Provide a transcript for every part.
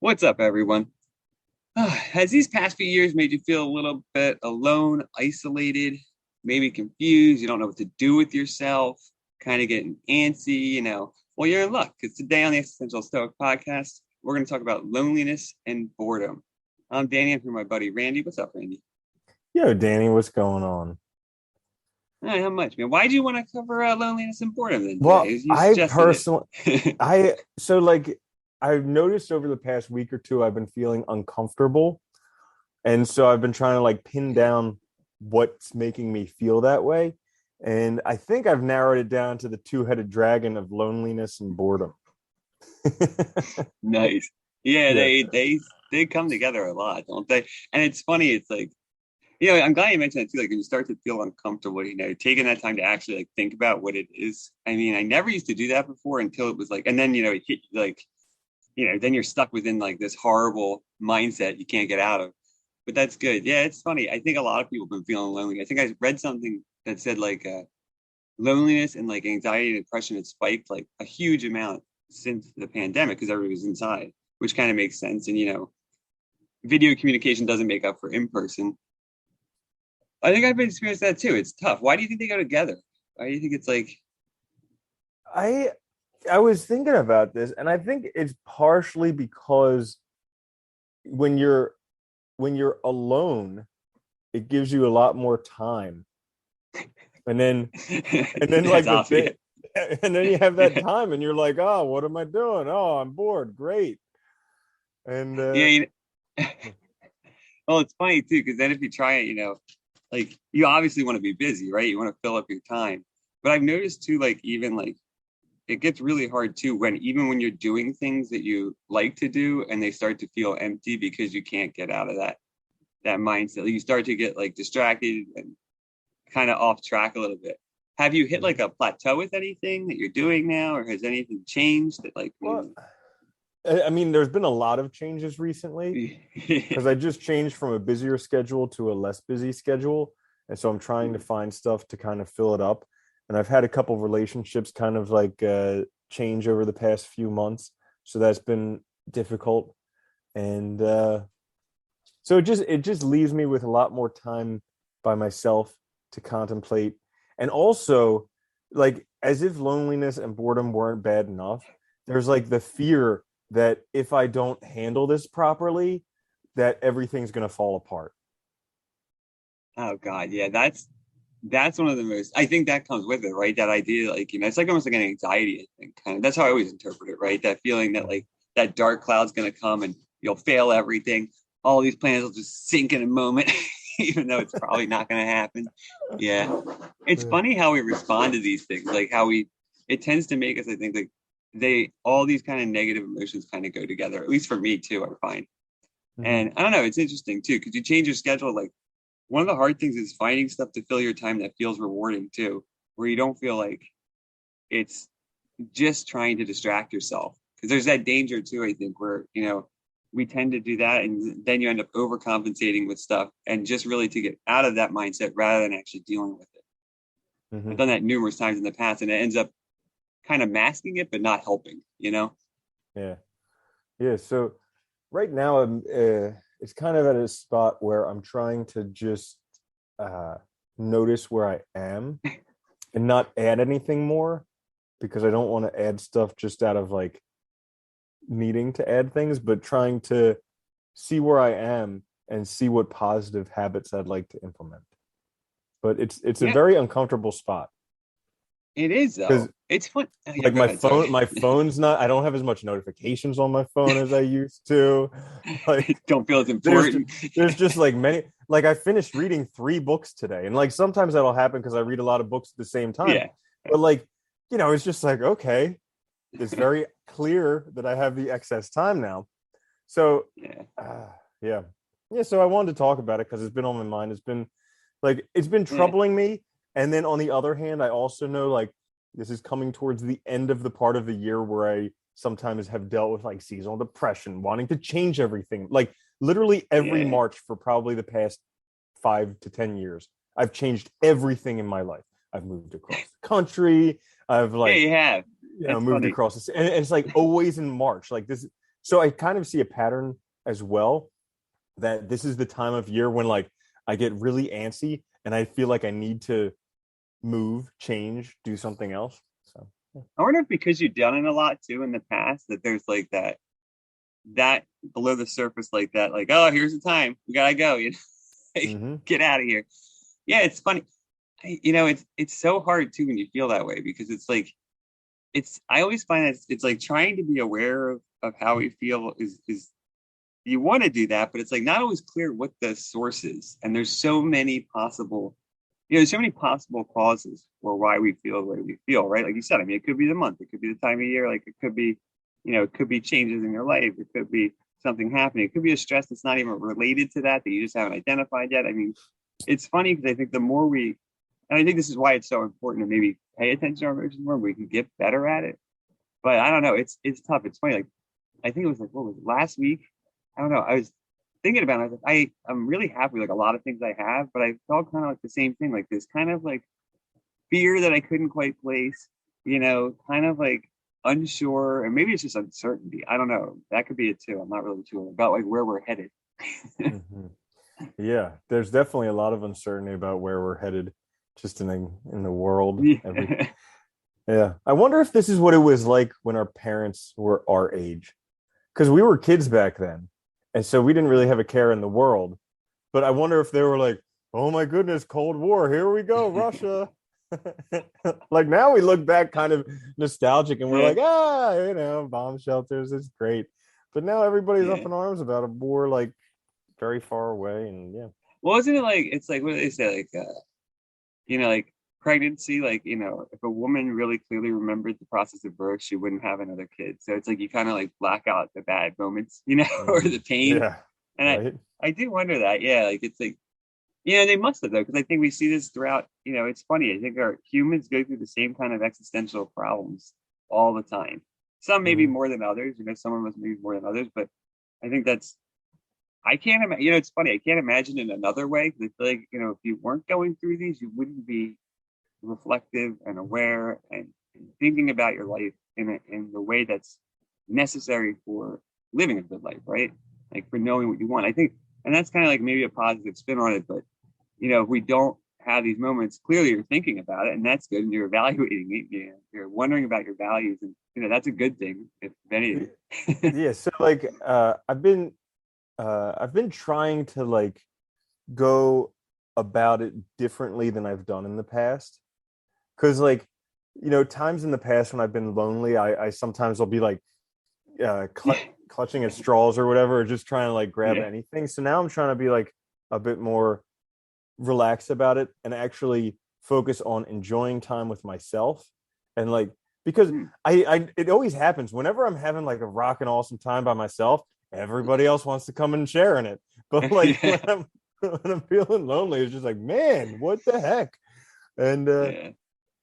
What's up, everyone? Has these past few years made you feel a little bit alone, isolated, maybe confused? You don't know what to do with yourself, kind of getting antsy, Well, you're in luck because today on the Existential Stoic podcast, we're going to talk about loneliness and boredom. I'm Danny. I'm here with my buddy Randy. What's up, Randy? Yo, Danny, what's going on? All right, how much, man? Why do you want to cover loneliness and boredom then Well, today? You I suggested personally, it. I've noticed over the past week or two, I've been feeling uncomfortable. And so I've been trying to pin down what's making me feel that way. And I think I've narrowed it down to the two-headed dragon of loneliness and boredom. Nice. Yeah, Yeah. they come together a lot, don't they? And it's funny. It's like I'm glad you mentioned that too. Like when you start to feel uncomfortable, taking that time to actually think about what it is. I mean, I never used to do that before until it was like, and then it hit you like, then you're stuck within like this horrible mindset you can't get out of. But that's good. Yeah, it's funny. I think a lot of people have been feeling lonely. I think I read something that said like loneliness and like anxiety and depression had spiked like a huge amount since the pandemic because everybody was inside, which kind of makes sense. And video communication doesn't make up for in person. I think I've been experienced that too. It's tough. Why do you think they go together? Why do you think it's like, I I was thinking about this, and I think it's partially because when you're when you're alone, it gives you a lot more time. And then and then that's like the obvious? thing and then you have that time and you're like, oh, what am I doing? Oh, I'm bored. Great. And Yeah, well, it's funny too, because then if you try it, like you obviously want to be busy, right? You want to fill up your time. But I've noticed too, like even like it gets really hard too when even when you're doing things that you like to do and they start to feel empty because you can't get out of that mindset. You start to get like distracted and kind of off track a little bit. Have you hit like a plateau with anything that you're doing now, or has anything changed that like well, maybe? I mean, there's been a lot of changes recently because I just changed from a busier schedule to a less busy schedule. And so I'm trying to find stuff to kind of fill it up. And I've had a couple of relationships kind of change over the past few months. So that's been difficult. And so it just leaves me with a lot more time by myself to contemplate. And also, like, as if loneliness and boredom weren't bad enough, there's like the fear that if I don't handle this properly, that everything's going to fall apart. Oh God, yeah, that's one of the most. I think that comes with it, right? That idea, like it's like almost like an anxiety. I think kind of that's how I always interpret it, right? That feeling that like that dark cloud's gonna come and you'll fail everything. All these plans will just sink in a moment, even though it's probably not gonna happen. Yeah, it's Yeah. funny how we respond to these things, like how we. It tends to make us, I think, like they all these kind of negative emotions kind of go together. At least for me too, I find. Mhm. And I don't know, it's interesting too, because you change your schedule. Like one of the hard things is finding stuff to fill your time that feels rewarding too, where you don't feel like it's just trying to distract yourself. Because there's that danger too, I think, where, we tend to do that and then you end up overcompensating with stuff and just really to get out of that mindset rather than actually dealing with it. I've Mhm. done that numerous times in the past and it ends up kind of masking it, but not helping. Yeah. Yeah. So right now, it's kind of at a spot where I'm trying to just uh, notice where I am and not add anything more because I don't want to add stuff just out of needing to add things, but trying to see where I am and see what positive habits I'd like to implement. But it's a Yeah, very uncomfortable spot it is because though. It's fun. Oh, yeah, like go ahead. Sorry. my phone's not, I don't have as much notifications on my phone as I used to. Like Don't feel it's there's important. there's just like many, like I finished reading 3 books today. And like sometimes that'll happen because I read a lot of books at the same time. Yeah. But it's just like, okay, it's very clear that I have the excess time now. So Yeah. uh, yeah. Yeah. So I wanted to talk about it because it's been on my mind. It's been Yeah. troubling me. And then on the other hand, I also know this is coming towards the end of the part of the year where I sometimes have dealt with like seasonal depression, wanting to change everything. Like literally every Yeah. March for probably the past 5 to 10 years, I've changed everything in my life. I've moved across the country. I've Yeah, you have. That's moved funny. across and it's like always in March. Like this, So I kind of see a pattern as well, that this is the time of year when like I get really antsy and I feel like I need to move, change, do something else. So yeah. I wonder if because you've done it a lot too in the past, that there's like that below the surface, like that, like, oh, here's the time, we gotta go, like, Mm-hmm. get out of here. Yeah, it's funny. It's so hard too when you feel that way, because it's like I always find that it's like trying to be aware of how we feel is you want to do that, but it's like not always clear what the source is. And there's so many possible, there's so many possible causes for why we feel the way we feel, right? Like you said, I mean, it could be the month, it could be the time of year, like it could be, it could be changes in your life, it could be something happening, it could be a stress that's not even related to that you just haven't identified yet. I mean, it's funny because I think the more and I think this is why it's so important to maybe pay attention to our emotions more, we can get better at it. But I don't know, it's tough. It's funny, like I think it was like, what was it, last week? I don't know. I was thinking about it. I was like, I'm really happy with like a lot of things I have, but I felt kind of like the same thing, like this kind of like fear that I couldn't quite place, kind of like unsure, and maybe it's just uncertainty. I don't know. That could be it too. I'm not really sure about like where we're headed. Mm-hmm. Yeah, there's definitely a lot of uncertainty about where we're headed, just in the world. Yeah. Yeah, I wonder if this is what it was like when our parents were our age, because we were kids back then, and so we didn't really have a care in the world. But I wonder if they were like, "Oh my goodness, Cold War, here we go, Russia." Like now we look back kind of nostalgic, and we're Yeah. like, bomb shelters, it's great. But now everybody's up Yeah. in arms about a war like very far away, and yeah. Well, isn't it like, it's like, what do they say? Like, like pregnancy, like, if a woman really clearly remembered the process of birth, she wouldn't have another kid. So it's like you kind of like black out the bad moments, or the pain. Yeah, And right. I do wonder that. Yeah, like it's like, they must have though, because I think we see this throughout, it's funny. I think our humans go through the same kind of existential problems all the time. Some maybe Mhm. more than others, some of us maybe more than others, but I think I can't imagine, it's funny. I can't imagine in another way, because I feel like, if you weren't going through these, you wouldn't be reflective and aware and thinking about your life in the way that's necessary for living a good life, right? Like for knowing what you want. I think, and that's kind of like maybe a positive spin on it, but if we don't have these moments, clearly you're thinking about it, and that's good, and you're evaluating it. You're wondering about your values, and that's a good thing, if anything. Yeah, so like I've been trying to like go about it differently than I've done in the past. Cause like, times in the past when I've been lonely, I sometimes I'll be like clutching at straws or whatever, or just trying to like grab Yeah. anything. So now I'm trying to be like a bit more relaxed about it and actually focus on enjoying time with myself. And like, because Mm. I it always happens whenever I'm having like a rockin' awesome time by myself, everybody else wants to come and share in it. But like Yeah. when I'm feeling lonely, it's just like, man, what the heck? And Yeah.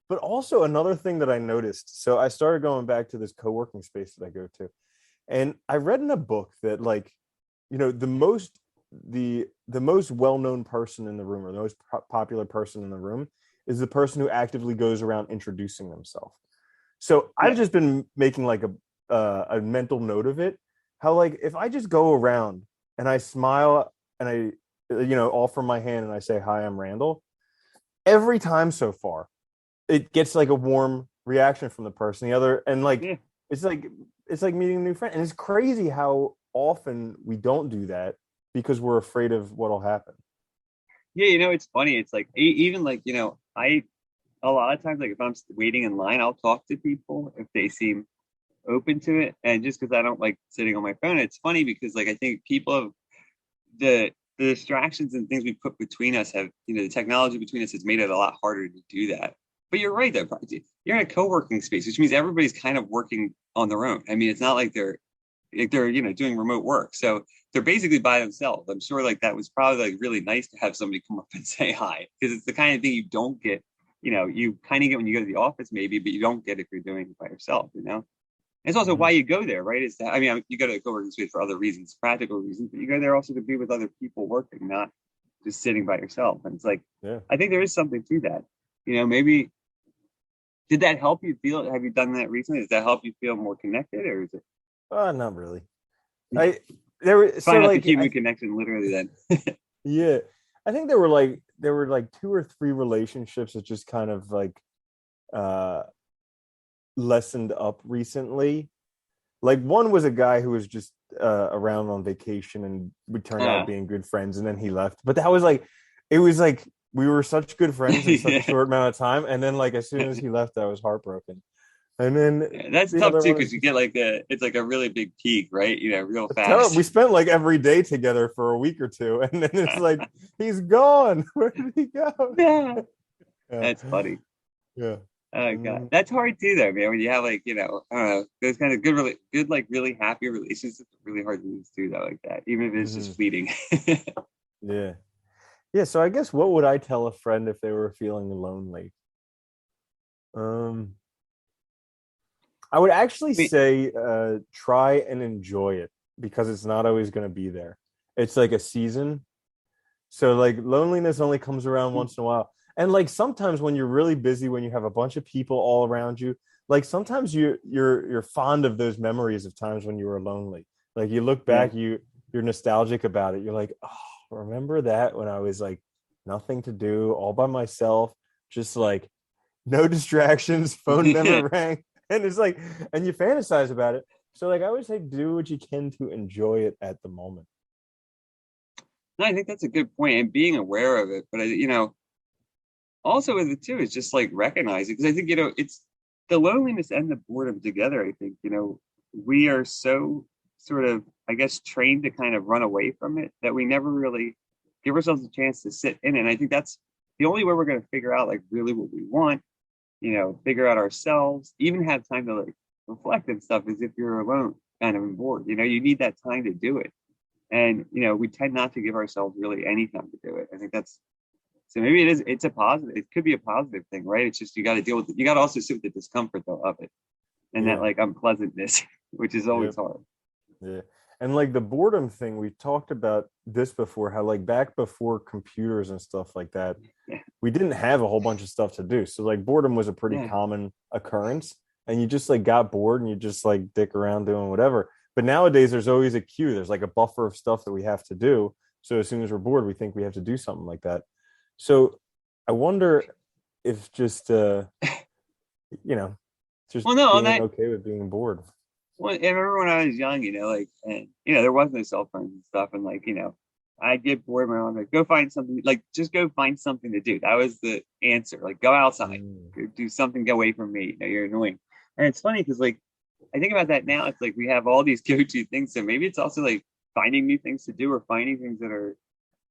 but also another thing that I noticed, so I started going back to this co-working space that I go to, and I read in a book that like, the most well-known person in the room, or the most popular person in the room, is the person who actively goes around introducing themselves. So I've Yeah. just been making like a mental note of it, how like if I just go around and I smile and I offer my hand and I say, hi, I'm Randall, every time so far it gets like a warm reaction from the person the other, and like Yeah. it's like it's like meeting a new friend. And it's crazy how often we don't do that because we're afraid of what'll happen. Yeah, it's funny. It's like even like, I a lot of times, like if I'm waiting in line, I'll talk to people if they seem open to it. And just because I don't like sitting on my phone, it's funny because like I think people have the distractions and things we put between us have, the technology between us has made it a lot harder to do that. But you're right though. You're in a co-working space, which means everybody's kind of working on their own. I mean, it's not like they're doing remote work, so they're basically by themselves. I'm sure like that was probably like really nice to have somebody come up and say hi, because it's the kind of thing you don't get. You kind of get when you go to the office maybe, but you don't get if you're doing it by yourself. It's also why Mhm. you go there, right? Is that, I mean, you go to a co-working space for other reasons, practical reasons, but you go there also to be with other people working, not just sitting by yourself. And it's like, Yeah. I think there is something to that. Maybe did that help you feel? Have you done that recently? Does that help you feel more connected, or is it? Not really. I there were It's so finding out the like human connection literally then. yeah, I think there were like two or three relationships that just kind of like uh lessened up recently. Like one was a guy who was just around on vacation and we turned out Oh. being good friends and then he left. But that was like it was like we were such good friends in such a Yeah. short amount of time and then like as soon as he left I was heartbroken. And then Yeah, that's the tough other too one is because you just get like it's like a really big peak, right? Real terrible. We fast. spent like every day together for a week or two and then it's like he's gone. Where did he go? Yeah, Yeah. that's funny. Yeah. Oh God, Mhm. that's hard too, though, man. When you have like I don't know, those kind of good like really happy relationships, are really hard to lose too, though, like that, even if it's just Mhm. fleeting. Yeah. Yeah, so I guess what would I tell a friend if they were feeling lonely? Um, I would actually I mean, say try and enjoy it because it's not always going to be there. It's like a season. So like loneliness only comes around once in a while. And like sometimes when you're really busy, when you have a bunch of people all around you, like sometimes you're fond of those memories of times when you were lonely. Like you look yeah, back, you're nostalgic about it. You're like, oh, remember that when I was like nothing to do, all by myself, just like no distractions, phone yeah. never rang. And it's like, and you fantasize about it. So like I would say do what you can to enjoy it at the moment. No, I think that's a good point, and being aware of it. But also with it too is just like recognizing because I think it's the loneliness and the boredom together. I think we are so sort of I guess trained to kind of run away from it that we never really give ourselves a chance to sit in it. And I think that's the only way we're going to figure out like really what we want, figure out ourselves, even have time to like reflect and stuff is if you're alone, kind of and bored. You need that time to do it. And we tend not to give ourselves really any time to do it. I think that's so maybe it's a positive, it could be a positive thing, right? It's just you got to deal with it. You got to also sit with the discomfort though of it and that Yeah. like unpleasantness, which is Yeah. always hard. Yeah. And like the boredom thing, we talked about this before, how like back before computers and stuff like that, Yeah. we didn't have a whole bunch of stuff to do. So like boredom was a pretty Yeah. common occurrence. And you just like got bored and you just like dick around doing whatever. But nowadays there's always a queue. There's like a buffer of stuff that we have to do. So as soon as we're bored, we think we have to do something like that. So I wonder if just you know, just Well, no, on being that, okay with being bored. well, I remember when I was young, like, and there was no cell phones and stuff, and like, I'd get bored. My mom like, go find something, like, just go find something to do. That was the answer. Like, go outside, Mm. go do something, get away from me. You're annoying. And it's funny because, like, I think about that now. It's like we have all these go-to things, so maybe it's also like finding new things to do or finding things that are,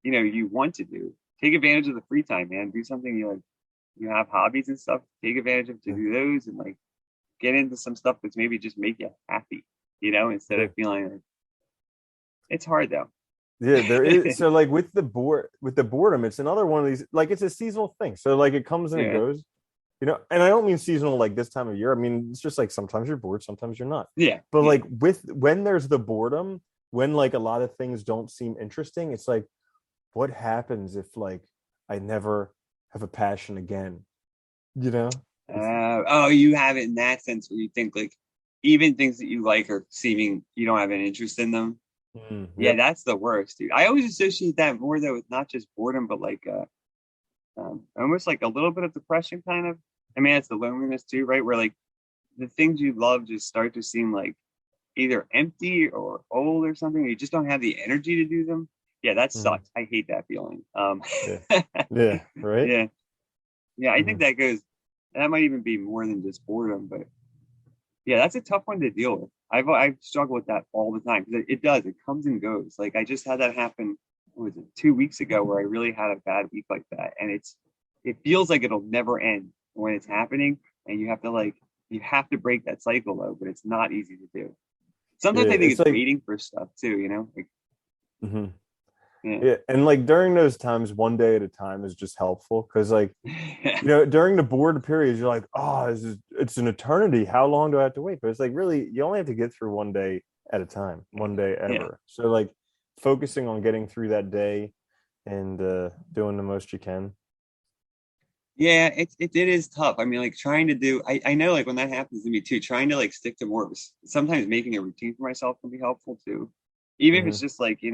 you want to do. Take advantage of the free time, man. Do something you like. You have hobbies and stuff. Take advantage of to Yeah. do those and like get into some stuff that's maybe just make you happy, instead Yeah. of feeling like it's hard though. Yeah, there is. So like with the boredom, it's another one of these, like it's a seasonal thing. So like it comes and it Yeah. goes, and I don't mean seasonal like this time of year. I mean, it's just like sometimes you're bored, sometimes you're not. Yeah. But Yeah. like with when there's the boredom, when like a lot of things don't seem interesting, it's like, what happens if like I never have a passion again? You know? It's Oh, you have it in that sense where you think like even things that you like are seeming you don't have an interest in them. Yeah, yep. that's the worst, dude. I always associate that more though with not just boredom, but like almost like a little bit of depression, kind of. I mean, it's the loneliness too, right? Where like the things you love just start to seem like either empty or old or something. You just don't have the energy to do them. Yeah, that Mhm. sucks. I hate that feeling. Yeah. Yeah. Right. Yeah, yeah. I think Mhm. that goes. That might even be more than just boredom, but yeah, that's a tough one to deal with. I've struggled with that all the time because it does. It comes and goes. Like I just had that happen. What was it 2 weeks ago where I really had a bad week like that, and it feels like it'll never end when it's happening, and you have to break that cycle though, but it's not easy to do. Yeah. Sometimes I think It's it's like, waiting for stuff too. Like mhm. yeah. Yeah. And like during those times, one day at a time is just helpful because like during the bored periods, you're like, oh, it's an eternity. How long do I have to wait? But it's like really, you only have to get through one day at a time, one day Yeah. ever. So like focusing on getting through that day and doing the most you can. Yeah, it is tough. I mean, like trying to do, I know like when that happens to me too, trying to like stick to more, sometimes making a routine for myself can be helpful too. Even if it's Hmm. just like, I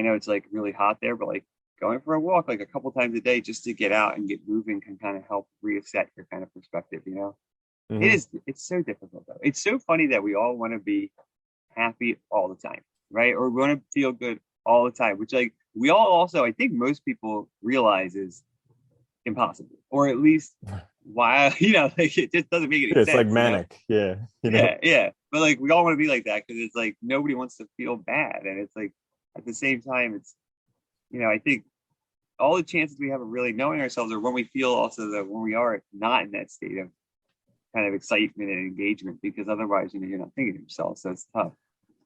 know it's like really hot there, but like going for a walk like a couple times a day just to get out and get moving can kind of help reset your kind of perspective. Hmm. It's so difficult though. It's so funny that we all want to be happy all the time, right? Or we want to feel good all the time, which like we all also, I think most people realize is impossible, or at least why, like it just doesn't make any Yeah, it's like sense. manic. Yeah, Yeah. But like we all want to be like that because it's like nobody wants to feel bad. And it's like at the same time, I think all the chances we have of really knowing ourselves are when we feel also that when we are not in that state of kind of excitement and engagement, because otherwise, you're not thinking of yourself. So it's tough.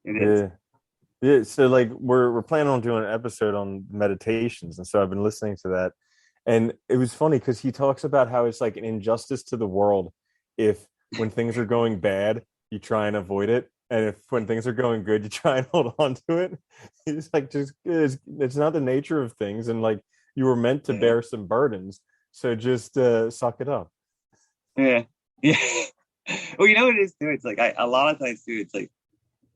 It is. yeah, yeah. So like we're planning on doing an episode on meditations, and so I've been listening to that, and it was funny because he talks about how it's like an injustice to the world if when things are going bad you try and avoid it, and if when things are going good you try and hold on to it. He's like, just it's not the nature of things, and like you were meant to Yeah. bear some burdens, so just suck it up. Yeah. Yeah. Well, you know what it is too? It's like a lot of times too, it's like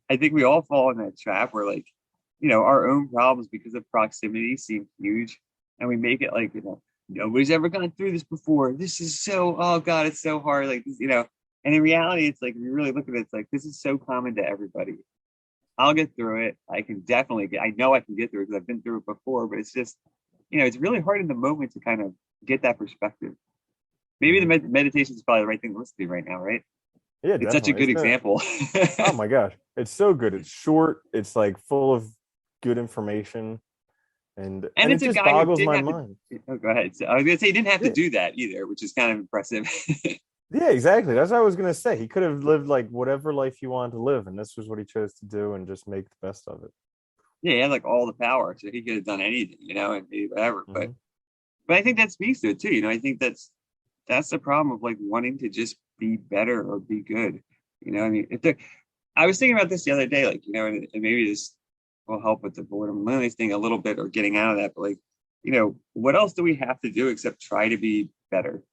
I think we all fall in that trap where like, our own problems because of proximity seem huge. And we make it like, nobody's ever gone through this before. This is so, oh God, it's so hard. Like this. And in reality, it's like, if you really look at it, it's like, this is so common to everybody. I'll get through it. I know I can get through it because I've been through it before, but it's just, it's really hard in the moment to kind of get that perspective. Maybe the Hmm. meditation is probably the right thing to listen to right now, right? Yeah, It's such a definitely. good It's been, example. oh my gosh, it's so good. It's short. It's like full of good information, and And it it's a just guy who boggles didn't my have to. mind. Oh, go ahead. So I was gonna say he didn't have to Yeah, do that either, which is kind of impressive. yeah, exactly. That's what I was gonna say. He could have lived like whatever life he wanted to live, and this was what he chose to do, and just make the best of it. Yeah, he had like all the power, so he could have done anything, and maybe whatever. But Hmm. but I think that speaks to it too. I think that's the problem of like wanting to just be better or be good. I mean, I was thinking about this the other day, like and maybe this will help with the boredom and loneliness thing a little bit or getting out of that. But like, what else do we have to do except try to be better?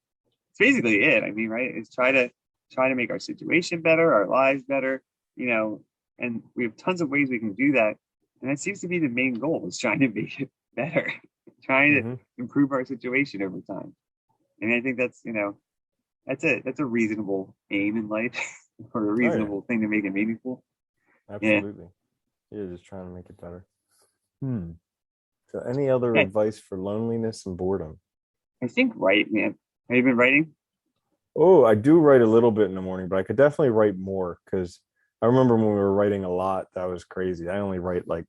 It's basically it. I mean, right? Is try to make our situation better, our lives better, you know, and we have tons of ways we can do that. And that seems to be the main goal is trying to make it better, trying to Hmm. improve our situation over time. And I think that's a reasonable aim in life or a Oh yeah, reasonable thing to make it meaningful. Yeah. absolutely. Yeah, just trying to make it better. Hmm. So, any other Yeah. advice for loneliness and boredom? I think right, man. Have you been writing? Oh, I do write a little bit in the morning, but I could definitely write more because I remember when we were writing a lot, that was crazy. I only write like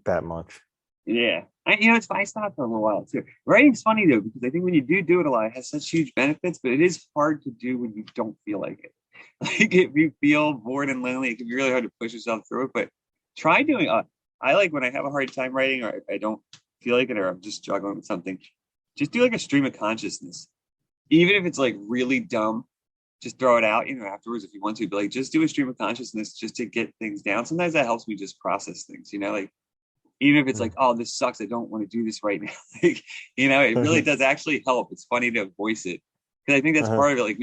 that much. Yeah. It's I stopped for a little while too. Writing's funny though, because I think when you do it a lot, it has such huge benefits, but it is hard to do when you don't feel like it. Like if you feel bored and lonely, it can be really hard to push yourself through it. But try doing I like when I have a hard time writing or I don't feel like it or I'm just struggling with something, just do like a stream of consciousness. Even if it's like really dumb, just throw it out, afterwards if you want to, but like just do a stream of consciousness just to get things down. Sometimes that helps me just process things, like even if it's like, oh, this sucks, I don't want to do this right now. Like, it really does actually help. It's funny to voice it because I think that's Uh-huh. part of it. Like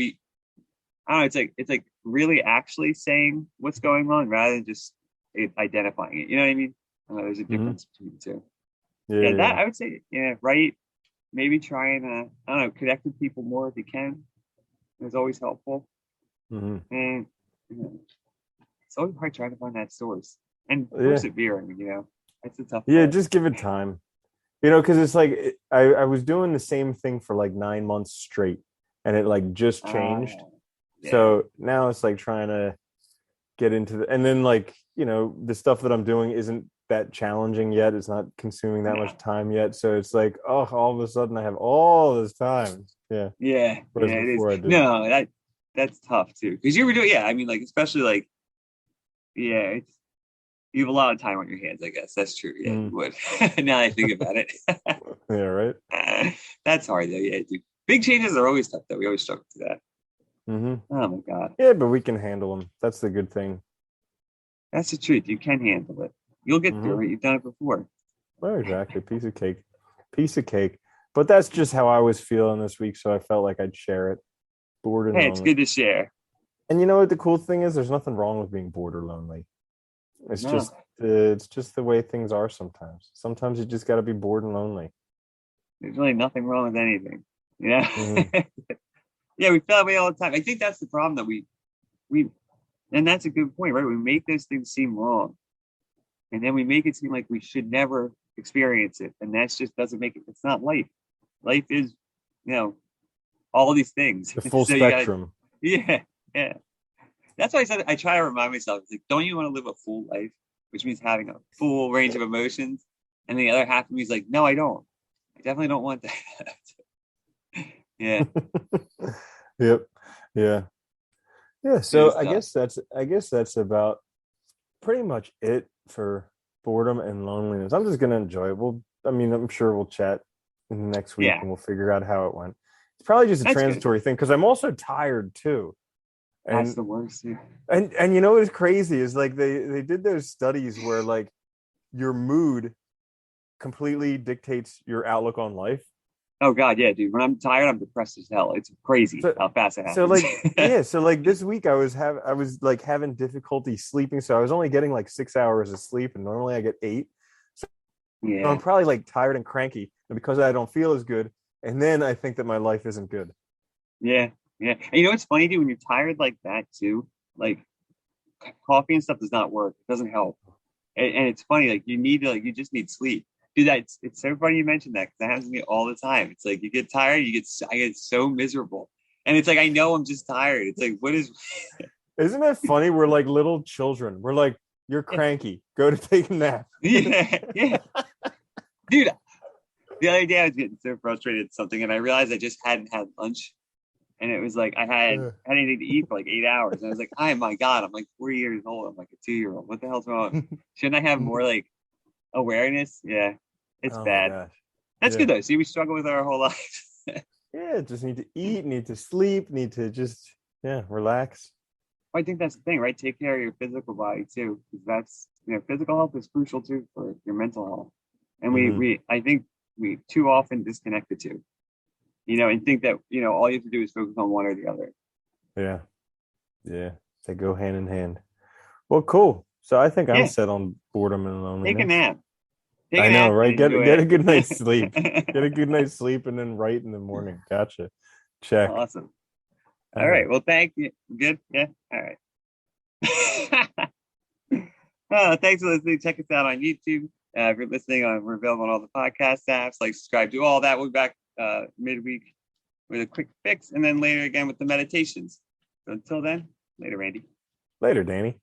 I don't know, it's like really actually saying what's going on rather than just identifying it. You know what I mean? There's a Hmm. difference between the two. Yeah, Yeah, yeah, that yeah. I would say, yeah, right. Maybe try and I don't know, connect with people more if you can. It's always helpful. Hmm. And it's always hard trying to find that source and Yeah, persevere. I mean, that's the tough yeah. part. Just give it time, because it's like I was doing the same thing for like 9 months straight, and it like just changed. Yeah. So now it's like trying to get into and then like the stuff that I'm doing isn't that challenging yet. It's not consuming that No. much time yet. So it's like, oh, all of a sudden I have all this time. Yeah. Yeah. Whereas Yeah. It is. before I didn't. No, that's tough too because you were doing. Yeah. I mean, like especially like yeah, you have a lot of time on your hands. I guess that's true. Yeah, Mm. you would. Now that I think about it, Yeah, right. that's hard though. Yeah, dude. Big changes are always tough though. We always struggle with that. Hmm. Oh my god, Yeah, but we can handle them. That's the good thing. that's the truth. You can handle it. You'll get Hmm. through it. You've done it before. Well, exactly. Piece of cake. Piece of cake. But that's just how I was feeling this week. So I felt like I'd share it. Bored and Hey, it's lonely. good to share. And you know what the cool thing is? There's nothing wrong with being bored or lonely. It's No. just just the way things are sometimes. Sometimes you just got to be bored and lonely. There's really nothing wrong with anything. Yeah. Mhm. Yeah, we feel that way all the time. I think that's the problem that we and that's a good point, right? We make those things seem wrong. And then we make it seem like we should never experience it. And that's just doesn't make it, it's not life. Life is, you know, all these things. The full So you gotta, spectrum. yeah, yeah. That's why I said I try to remind myself, it's like, don't you want to live a full life? Which means having a full range of emotions. And the other half of me is like, no, I don't. I definitely don't want that. Yeah. Yep. Yeah. Yeah. It So is tough. I guess that's about pretty much it for boredom and loneliness. I'm just gonna enjoy it. I mean, I'm sure we'll chat next week Yeah. and we'll figure out how it went. It's probably just a That's good. transitory thing because I'm also tired too. That's And the worst. Yeah. and you know what's crazy is like they did those studies where like your mood completely dictates your outlook on life. Oh God, yeah, dude. When I'm tired, I'm depressed as hell. It's crazy So how fast it so happens. like yeah, so like this week I was like having difficulty sleeping, so I was only getting like 6 hours of sleep, and normally I get 8. So I'm Yeah. probably like tired and cranky, and because I don't feel as good, and then I think that my life isn't good. Yeah. Yeah. And you know what's funny, dude? When you're tired like that too, like coffee and stuff does not work. It doesn't help. And it's funny, like you need to, like, you just need sleep. Dude, it's so funny you mentioned that because that happens to me all the time. It's like you get tired, I get so miserable. And it's like I know I'm just tired. It's like, what is Isn't it funny? We're like little children. We're like, you're cranky. Go to take a nap. yeah, yeah. Dude, the other day I was getting so frustrated at something and I realized I just hadn't had lunch. And it was like I didn't need to eat for like 8 hours. And I was like, oh my God, I'm like 4 years old. I'm like a 2-year-old. What the hell's wrong? Shouldn't I have more like awareness? Yeah, it's Oh my bad. gosh. That's Yeah. good though. See, we struggle with our whole life. Yeah, just need to eat, need to sleep, need to just relax. I think that's the thing, right? Take care of your physical body too, because that's, physical health is crucial too for your mental health. And Hmm. I think we too often disconnect the two, and think that all you have to do is focus on one or the other. Yeah. Yeah. They go hand in hand. Well, cool. So I think I'm Yeah, set on boredom and take a loneliness. nap. Take I a know, nap and right? enjoy Get a good night's sleep. Get a it. good night's sleep and then write in the morning. Gotcha. Check. Awesome. All All right. right. Well, thank you. Good. Yeah. All right. Thanks for listening. Check us out on YouTube. If you're listening, we're available on all the podcast apps. Like, subscribe, do all that. We'll be back midweek with a quick fix, and then later again with the meditations. So until then, later, Randy. Later, Danny.